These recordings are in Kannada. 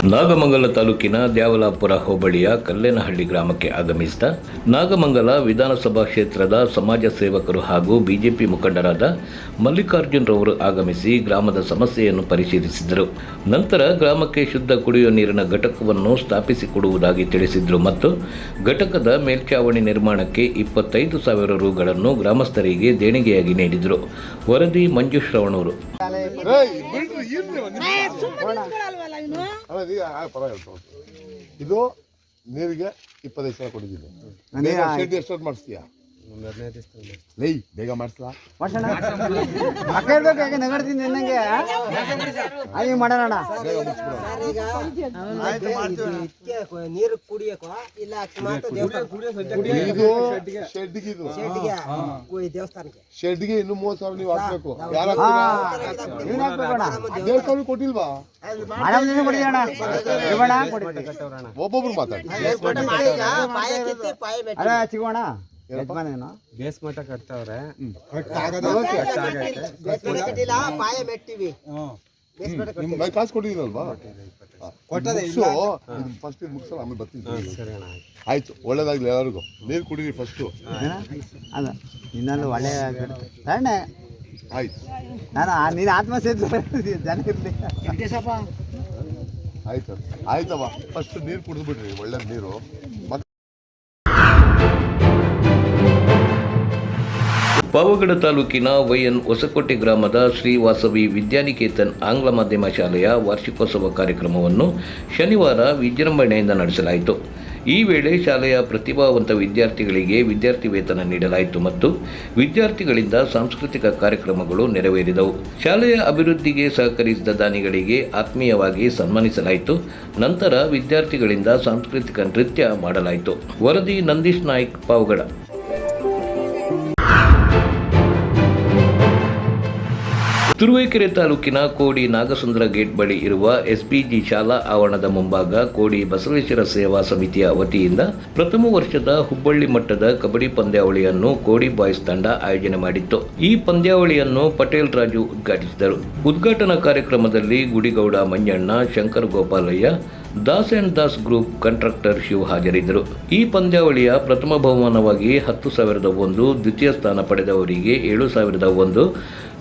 ನಾಗಮಂಗಲ ತಾಲೂಕಿನ ದ್ಯಾವಲಾಪುರ ಹೋಬಳಿಯ ಕಲ್ಲೇನಹಳ್ಳಿ ಗ್ರಾಮಕ್ಕೆ ಆಗಮಿಸಿದ ನಾಗಮಂಗಲ ವಿಧಾನಸಭಾ ಕ್ಷೇತ್ರದ ಸಮಾಜ ಸೇವಕರು ಹಾಗೂ ಬಿಜೆಪಿ ಮುಖಂಡರಾದ ಮಲ್ಲಿಕಾರ್ಜುನ್ ರವರು ಆಗಮಿಸಿ ಗ್ರಾಮದ ಸಮಸ್ಯೆಯನ್ನು ಪರಿಶೀಲಿಸಿದರು. ನಂತರ ಗ್ರಾಮಕ್ಕೆ ಶುದ್ಧ ಕುಡಿಯುವ ನೀರಿನ ಘಟಕವನ್ನು ಸ್ಥಾಪಿಸಿಕೊಡುವುದಾಗಿ ತಿಳಿಸಿದರು ಮತ್ತು ಘಟಕದ ಮೇಲ್ಛಾವಣಿ ನಿರ್ಮಾಣಕ್ಕೆ 25,000 ರೂಗಳನ್ನು ಗ್ರಾಮಸ್ಥರಿಗೆ ದೇಣಿಗೆಯಾಗಿ ನೀಡಿದರು. ವರದಿ ಮಂಜು ಶ್ರವಣೂರು. ಇದು ನೀರಿಗೆ 25,000 ಕೊಟ್ಟಿದ್ದೀನಿ. ಎಷ್ಟೊತ್ತು ಮಾಡಿಸ್ತೀಯಾ? ಬೇಗ ಮಾಡಿಸ್ಲಾ? ನೀರು ಕುಡಿಯಕ ಇಲ್ಲ ದೇವಸ್ಥಾನಕ್ಕೆ ಶೆಡ್ಗೆ ಇನ್ನು 30,000 ನೀವು ಹಾಕ್ಬೇಕು. ದೇವಸ್ಥಾನ ಕೊಟ್ಟಿಲ್ವಾ? ಒಬ್ಬೊಬ್ರು ಮಾತಾಡಿ. ಬೇಸ್ ಮಠ ಕಟ್ತಾವ್ರೆ, ಕಾಸು ಕೊಟ್ಟಿದ್ದೀನಲ್ವಾ? ಫಸ್ಟ್ ಮುಗಿಸಲ್ಲ, ಆಮೇಲೆ ಬರ್ತೀನಿ. ಆಯ್ತು, ಒಳ್ಳೇದಾಗ್ಲಿ ಎಲ್ಲರಿಗೂ. ನೀರು ಕುಡೀರಿ ಫಸ್ಟು. ಇನ್ನೊಂದು ಒಳ್ಳೆ ಆಯ್ತು. ನಾನು ನೀನು ಆತ್ಮಹತ್ಯೆ ಜನ ಇರಲಿ. ಆಯ್ತು ಆಯ್ತವ, ಫಸ್ಟ್ ನೀರು ಕುಡಿದು ಬಿಡ್ರಿ, ಒಳ್ಳೆ ನೀರು. ಪಾವಗಡ ತಾಲೂಕಿನ ವೈಎನ್ ಹೊಸಕೋಟೆ ಗ್ರಾಮದ ಶ್ರೀ ವಾಸವಿ ವಿದ್ಯಾನಿಕೇತನ್ ಆಂಗ್ಲ ಮಾಧ್ಯಮ ಶಾಲೆಯ ವಾರ್ಷಿಕೋತ್ಸವ ಕಾರ್ಯಕ್ರಮವನ್ನು ಶನಿವಾರ ವಿಜೃಂಭಣೆಯಿಂದ ನಡೆಸಲಾಯಿತು. ಈ ವೇಳೆ ಶಾಲೆಯ ಪ್ರತಿಭಾವಂತ ವಿದ್ಯಾರ್ಥಿಗಳಿಗೆ ವಿದ್ಯಾರ್ಥಿ ವೇತನ ನೀಡಲಾಯಿತು ಮತ್ತು ವಿದ್ಯಾರ್ಥಿಗಳಿಂದ ಸಾಂಸ್ಕೃತಿಕ ಕಾರ್ಯಕ್ರಮಗಳು ನೆರವೇರಿದವು. ಶಾಲೆಯ ಅಭಿವೃದ್ಧಿಗೆ ಸಹಕರಿಸಿದ ದಾನಿಗಳಿಗೆ ಆತ್ಮೀಯವಾಗಿ ಸನ್ಮಾನಿಸಲಾಯಿತು. ನಂತರ ವಿದ್ಯಾರ್ಥಿಗಳಿಂದ ಸಾಂಸ್ಕೃತಿಕ ನೃತ್ಯ ಮಾಡಲಾಯಿತು. ವರದಿ ನಂದೀಶ್ ನಾಯ್ಕ್, ಪಾವಗಡ. ತುರುವೇಕೆರೆ ತಾಲೂಕಿನ ಕೋಡಿ ನಾಗಸಂದ್ರ ಗೇಟ್ ಬಳಿ ಇರುವ ಎಸ್ಬಿಜಿ ಶಾಲಾ ಆವರಣದ ಮುಂಭಾಗ ಕೋಡಿ ಬಸವೇಶ್ವರ ಸೇವಾ ಸಮಿತಿಯ ವತಿಯಿಂದ ಪ್ರಥಮ ವರ್ಷದ ಹುಬ್ಬಳ್ಳಿ ಮಟ್ಟದ ಕಬಡ್ಡಿ ಪಂದ್ಯಾವಳಿಯನ್ನು ಕೋಡಿ ಬಾಯ್ಸ್ ತಂಡ ಆಯೋಜನೆ ಮಾಡಿತ್ತು. ಈ ಪಂದ್ಯಾವಳಿಯನ್ನು ಪಟೇಲ್ ರಾಜು ಉದ್ಘಾಟಿಸಿದರು. ಉದ್ಘಾಟನಾ ಕಾರ್ಯಕ್ರಮದಲ್ಲಿ Gudigowda Manjanna, Shankar Gopalaiah, Das and Das group contractor Shiv ಹಾಜರಿದ್ದರು. ಈ ಪಂದ್ಯಾವಳಿಯ ಪ್ರಥಮ ಬಹುಮಾನವಾಗಿ 10,001, ದ್ವಿತೀಯ ಸ್ಥಾನ ಪಡೆದವರಿಗೆ 7,001,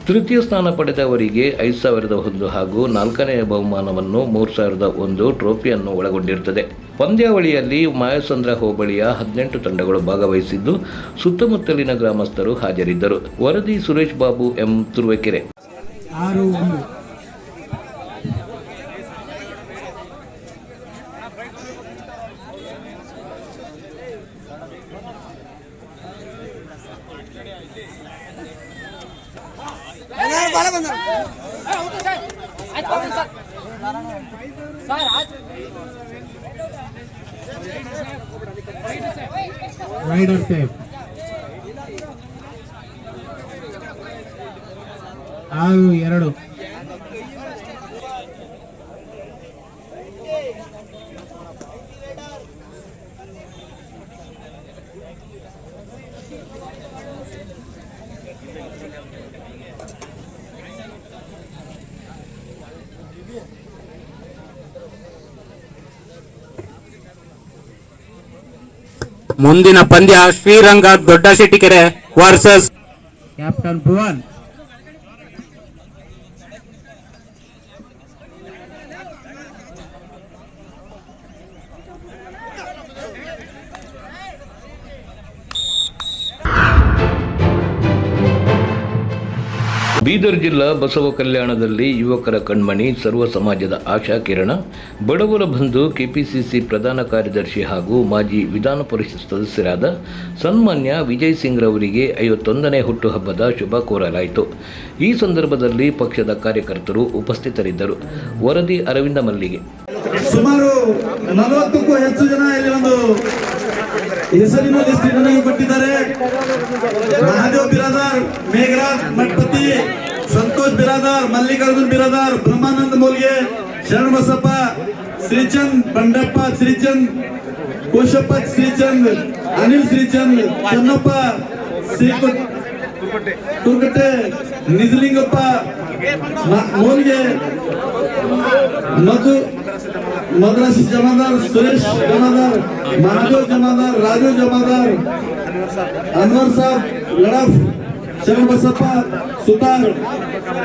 ತೃತೀಯ ಸ್ಥಾನ ಪಡೆದವರಿಗೆ 5,001 ಹಾಗೂ ನಾಲ್ಕನೆಯ ಬಹುಮಾನವನ್ನು 3,001 ಟ್ರೋಫಿಯನ್ನು ಒಳಗೊಂಡಿರುತ್ತದೆ. ಪಂದ್ಯಾವಳಿಯಲ್ಲಿ ಮಾಯಸಂದ್ರ ಹೋಬಳಿಯ 18 ತಂಡಗಳು ಭಾಗವಹಿಸಿದ್ದು ಸುತ್ತಮುತ್ತಲಿನ ಗ್ರಾಮಸ್ಥರು ಹಾಜರಿದ್ದರು. ವರದಿ ಸುರೇಶ್ ಬಾಬು ಎಂ, ತುರುವೇಕೆರೆ. ರೈಡರ್ ಟೇಪ್ 6-2. ಮುಂದಿನ ಪಂದ್ಯ ಶ್ರೀರಂಗ ದೊಡ್ಡಶೆಟ್ಟಿಕೆರೆ ವರ್ಸಸ್ ಕ್ಯಾಪ್ಟನ್ ಭುವನ್. ಬೀದರ್ ಜಿಲ್ಲಾ ಬಸವ ಕಲ್ಯಾಣದಲ್ಲಿ ಯುವಕರ ಕಣ್ಮಣಿ, ಸರ್ವ ಸಮಾಜದ ಆಶಾ ಕಿರಣ, ಬಡವರ ಬಂಧು, ಕೆಪಿಸಿಸಿ ಪ್ರಧಾನ ಕಾರ್ಯದರ್ಶಿ ಹಾಗೂ ಮಾಜಿ ವಿಧಾನ ಪರಿಷತ್ ಸದಸ್ಯರಾದ ಸನ್ಮಾನ್ಯ ವಿಜಯ್ ಸಿಂಗ್ ರವರಿಗೆ 51ನೇ ಹುಟ್ಟುಹಬ್ಬದ ಶುಭ ಕೋರಲಾಯಿತು. ಈ ಸಂದರ್ಭದಲ್ಲಿ ಪಕ್ಷದ ಕಾರ್ಯಕರ್ತರು ಉಪಸ್ಥಿತರಿದ್ದರು. ವರದಿ ಅರವಿಂದ ಮಲ್ಲಿಗೆ. ಸುಮಾರು 40ಕ್ಕೂ ಹೆಚ್ಚು ಜನ ಇಲ್ಲಿ ಒಂದು ಹೆಸರಿನ ಲಿಸ್ಟಿನಲ್ಲಿ ಕೊಟ್ಟಿದ್ದಾರೆ. ಮಹಾದೇವ್ ಬಿರಾದಾರ್, ಮೇಘರಾಜ್ ಮಠಪತಿ, ಸಂತೋಷ್ ಬಿರಾದಾರ್, ಮಲ್ಲಿಕಾರ್ಜುನ್ ಬಿರಾದಾರ್, ಬ್ರಹ್ಮಾನಂದ ಮೌಲ್ಗೆ, ಶರಣಬಸಪ್ಪ, ಶ್ರೀಚಂದ್ ಬಂಡಪ್ಪ, ಶ್ರೀಚಂದ್ ಕೋಶಪ್ಪ, ಶ್ರೀಚಂದ್ ಅನಿಲ್, ಶ್ರೀಚಂದ್ ಚನ್ನಪ್ಪ, ತುರ್ಕಟ್ಟೆ, ನಿಜಲಿಂಗಪ್ಪ, ಮೌಲ್ಗೆ, ಮಧು मद्रासी जमादार सुरेश जमादार महादेव जमादार राजू जमादार अनवर साहब लड़फ शरणबसप्पा सुतार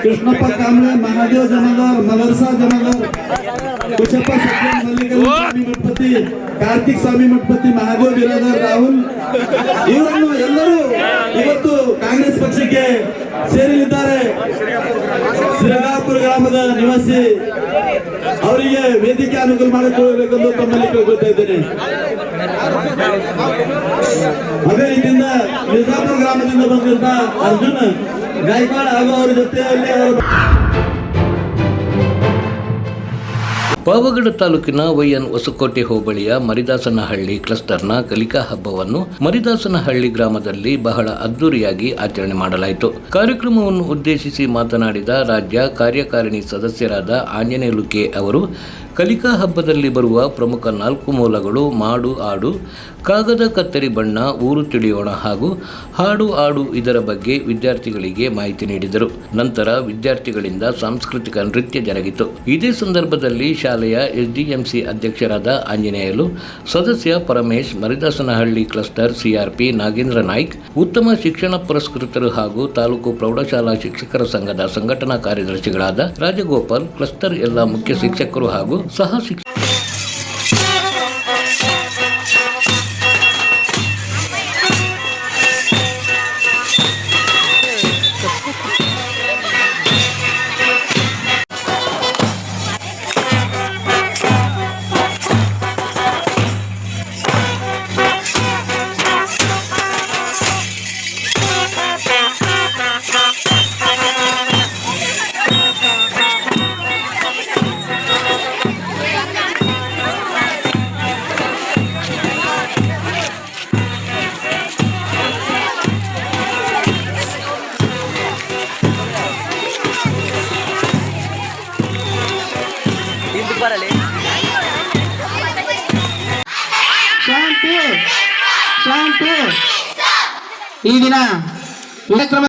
कृष्णप्प कांबळे महादेव जमादार मदरसा जमादार कुशप्प सज्जन मल्लिकार्जुन स्वामी मठपति ಕಾರ್ತಿಕ್ ಸ್ವಾಮಿ ಮಠಪತಿ ಮಹಾದೇವ್ ಬಿರಾದರ್ ರಾಹುಲ್ ಇವರನ್ನು ಎಲ್ಲರೂ ಇವತ್ತು ಕಾಂಗ್ರೆಸ್ ಪಕ್ಷಕ್ಕೆ ಸೇರಲಿದ್ದಾರೆ. ಸಿರಗಾಪುರ ಗ್ರಾಮದ ನಿವಾಸಿ ಅವರಿಗೆ ವೇದಿಕೆ ಅನುಕೂಲ ಮಾಡಿಕೊಳ್ಳಬೇಕೆಂದು ತಮ್ಮಲ್ಲಿ ಕೇಳ್ಕೊಳ್ತಾ ಇದ್ದೇನೆ. ಅದೇ ರೀತಿಯಿಂದ ಮಿರ್ಜಾಪುರ ಗ್ರಾಮದಿಂದ ಬಂದಿದ್ದ ಅರ್ಜುನ್ ಗಾಯಕ್ವಾಡ್ ಹಾಗೂ ಅವರ ಜೊತೆಯಲ್ಲಿ ಪಾವಗಡ ತಾಲೂಕಿನ ವೈಎನ್ ಹೊಸಕೋಟೆ ಹೋಬಳಿಯ ಮರಿದಾಸನಹಳ್ಳಿ ಕ್ಲಸ್ಟರ್ನ ಕಲಿಕಾ ಹಬ್ಬವನ್ನು ಮರಿದಾಸನಹಳ್ಳಿ ಗ್ರಾಮದಲ್ಲಿ ಬಹಳ ಅದ್ದೂರಿಯಾಗಿ ಆಚರಣೆ ಮಾಡಲಾಯಿತು. ಕಾರ್ಯಕ್ರಮವನ್ನು ಉದ್ದೇಶಿಸಿ ಮಾತನಾಡಿದ ರಾಜ್ಯ ಕಾರ್ಯಕಾರಿಣಿ ಸದಸ್ಯರಾದ ಆಂಜನೇಯ ಲುಕೆ ಅವರು ಕಲಿಕಾ ಹಬ್ಬದಲ್ಲಿ ಬರುವ ಪ್ರಮುಖ 4 ಮೂಲಗಳು ಮಾಡು ಆಡು, ಕಾಗದ ಕತ್ತರಿ ಬಣ್ಣ, ಊರು ತಿಳಿಯೋಣ ಹಾಗೂ ಹಾಡು ಆಡು ಇದರ ಬಗ್ಗೆ ವಿದ್ಯಾರ್ಥಿಗಳಿಗೆ ಮಾಹಿತಿ ನೀಡಿದರು. ನಂತರ ವಿದ್ಯಾರ್ಥಿಗಳಿಂದ ಸಾಂಸ್ಕೃತಿಕ ನೃತ್ಯ ಜರುಗಿತು. ಇದೇ ಸಂದರ್ಭದಲ್ಲಿ ಶಾಲೆಯ ಎಸ್ಡಿಎಂಸಿ ಅಧ್ಯಕ್ಷರಾದ ಆಂಜನೇಯಲು, ಸದಸ್ಯ ಪರಮೇಶ್, ಮರಿದಾಸನಹಳ್ಳಿ ಕ್ಲಸ್ಟರ್ ಸಿಆರ್ಪಿ ನಾಗೇಂದ್ರ ನಾಯ್ಕ್, ಉತ್ತಮ ಶಿಕ್ಷಣ ಪುರಸ್ಕೃತರು ಹಾಗೂ ತಾಲೂಕು ಪ್ರೌಢಶಾಲಾ ಶಿಕ್ಷಕರ ಸಂಘದ ಸಂಘಟನಾ ಕಾರ್ಯದರ್ಶಿಗಳಾದ ರಾಜಗೋಪಾಲ್, ಕ್ಲಸ್ಟರ್ ಎಲ್ಲ ಮುಖ್ಯ ಶಿಕ್ಷಕರು ಹಾಗೂ ಸಹ ಶಾಂತಿ ಈ ದಿನ ಕಾರ್ಯಕ್ರಮ